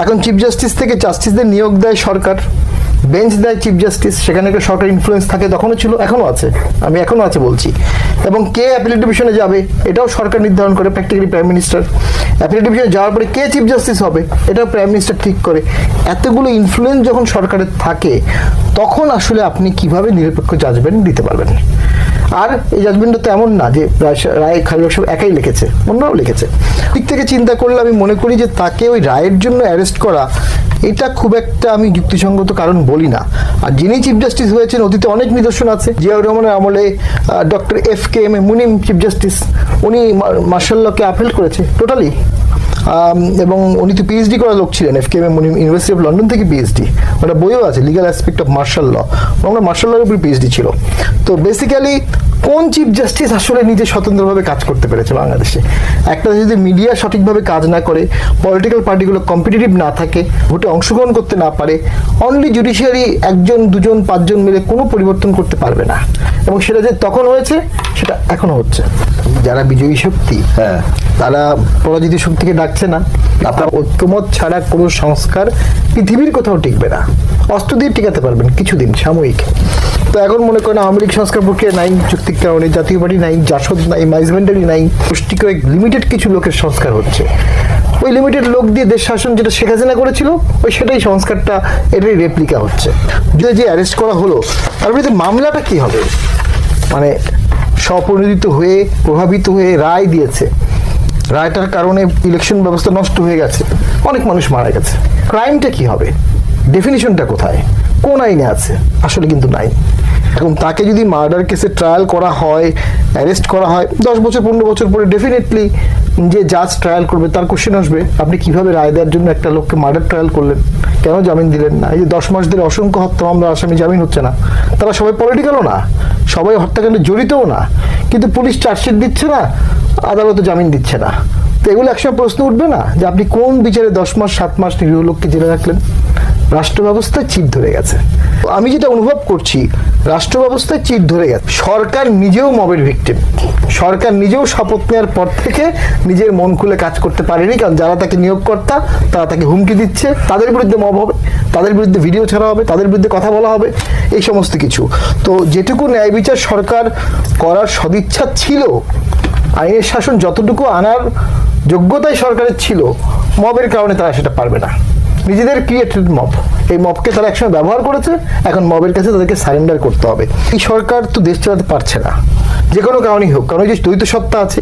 এখন chief justice থেকে জাস্টিসদের নিয়োগ দেয় সরকার, বেঞ্চ দেয় চিফ জাস্টিস, সেখানে একটা সরকার ইনফ্লুয়েন্স থাকে, তখনও ছিল, এখনো আছে, আমি এখনো আছে বলছি। এবং কে অ্যাপিলেট ডিভিশনে যাবে এটাও সরকার নির্ধারণ করে, প্র্যাকটিক্যালি প্রাইম মিনিস্টার। অ্যাপিলেট ডিভিশনে যাওয়ার পরে কে চিফ জাস্টিস হবে এটাও প্রাইম মিনিস্টার ঠিক করে। এতগুলো ইনফ্লুয়েন্স যখন সরকারের থাকে তখন আসলে আপনি কিভাবে নিরপেক্ষ জাজমেন্ট দিতে পারবেন। আর এই জাজমেন্টটা তো এমন না যে রায় খালেদ সাহেব একাই লিখেছে, অন্যরাও লিখেছে। দিক থেকে চিন্তা করলে আমি মনে করি যে তাকে ওই রায়ের জন্য অ্যারেস্ট করা এটা খুব একটা আমি যুক্তিসঙ্গত কারণ বলি না। আর যিনি চিফ জাস্টিস হয়েছেন অতীতে অনেক নিদর্শন আছে। জিয়াউর রহমানের আমলে doctor FKM Munim chief justice, উনি মার্শাল লকে আপহেল্ড করেছে টোটালি। এবং উনি তো PhD করা লোক ছিলেন, FKM Munim university of London থেকে PhD, ওটা বইও আছে legal aspect of martial law, আমরা মার্শাল লর উপর PhD ছিল। তো বেসিক্যালি কোন চিফ জাস্টিস আসলে নিজে স্বতন্ত্রভাবে কাজ করতে পেরেছে বাংলাদেশে? একটা যদি মিডিয়া সঠিকভাবে কাজ না করে, পলিটিক্যাল পার্টিগুলো কম্পিটিটিভ না থাকে, ভোটে অংশগ্রহণ করতে না পারে, অনলি জুডিশিয়ারি একজন দুজন পাঁচজন মিলে কোনো পরিবর্তন করতে পারবে না। এবং সেটা যে তখন হয়েছে সেটা এখনো হচ্ছে। যারা বিজয়ী শক্তি তারা পরাজিত শক্তিকে ডাকছে না। আপনার ঐক্যমত ছাড়া কোনো সংস্কার পৃথিবীর কোথাও টিকবে না। অস্ত্র দিয়ে টিকাতে পারবেন কিছুদিন সাময়িক। তো এখন মনে করেন আওয়ামী লীগ সংস্কার প্রক্রিয়া নাই, যৌক্তিক কারণে জাতীয় পার্টি নাই, জাসদ নাই, মাইজমেন্টারি নাই, গোষ্ঠীকে লিমিটেড কিছু লোকের সংস্কার হচ্ছে। ওই লিমিটেড লোক দিয়ে দেশ শাসন যেটা শেখ হাসিনা করেছিল ওই সেটাই সংস্কারটা, এটাই রেপ্লিকা হচ্ছে। যদি যে অ্যারেস্ট করা হলো তার বিরুদ্ধে মামলাটা কি হবে? মানে স্বপ্রণোদিত হয়ে প্রভাবিত হয়ে রায় দিয়েছে, রায়টার কারণে ইলেকশন ব্যবস্থা নষ্ট হয়ে গেছে, অনেক মানুষ মারা গেছে। ক্রাইমটা কি হবে? ডেফিনিশনটা কোথায়? কোন আইনে আছে? আসলে কিন্তু নাই। এখন তাকে যদি মার্ডার কেসে ট্রায়াল করা হয়, অ্যারেস্ট করা হয়, 10 বছর 15 বছর পরে ডেফিনেটলি যে জাজ ট্রায়াল করবে তার কোশ্চেন আসবে, আপনি কিভাবে রায় দেওয়ার জন্য একটা লোককে মার্ডার ট্রায়াল করলেন, কেন জামিন দিলেন না? এই যে 10 মাস ধরে অসংখ্য হত্যা মামলা আসামি জামিন হচ্ছে না, তারা সবাই পলিটিক্যালও না, সবাই হত্যাকাণ্ডে জড়িতও না, কিন্তু পুলিশ চার্জশিট দিচ্ছে না, আদালতে জামিন দিচ্ছে না। তো এগুলো একসময় প্রশ্ন উঠবে না যে আপনি কোন বিচারে 10 মাস 7 মাস নিরীহ লোককে জেলে রাখলেন? রাষ্ট্র ব্যবস্থায় চিট ধরে গেছে। আমি যেটা অনুভব করছি, রাষ্ট্র ব্যবস্থায় চিট ধরে গেছে। সরকার নিজেও মবের ভিকটিম। সরকার নিজেও শপথ নেওয়ার পর থেকে নিজের মন খুলে কাজ করতে পারেনি, কারণ যারা তাকে নিয়োগকর্তা তারা তাকে হুমকি দিচ্ছে, তাদের বিরুদ্ধে মব হবে, তাদের বিরুদ্ধে ভিডিও ছাড়া হবে, তাদের বিরুদ্ধে কথা বলা হবে, এই সমস্ত কিছু। তো যেটুকু ন্যায় বিচার সরকার করার সদিচ্ছা ছিল, আইনের শাসন যতটুকু আনার যোগ্যতাই সরকারের ছিল, মবের কারণে তারা সেটা পারবে না। নিজেদের ক্রিয়েটেড মব, এই মবকে তারা একসময় ব্যবহার করেছে, এখন মবের কাছে তাদেরকে সারেন্ডার করতে হবে। এই সরকার তো দেশ চালাতে পারছে না, যে কোনো কারণেই হোক, কারণ এই যে দ্বৈত সত্তা আছে।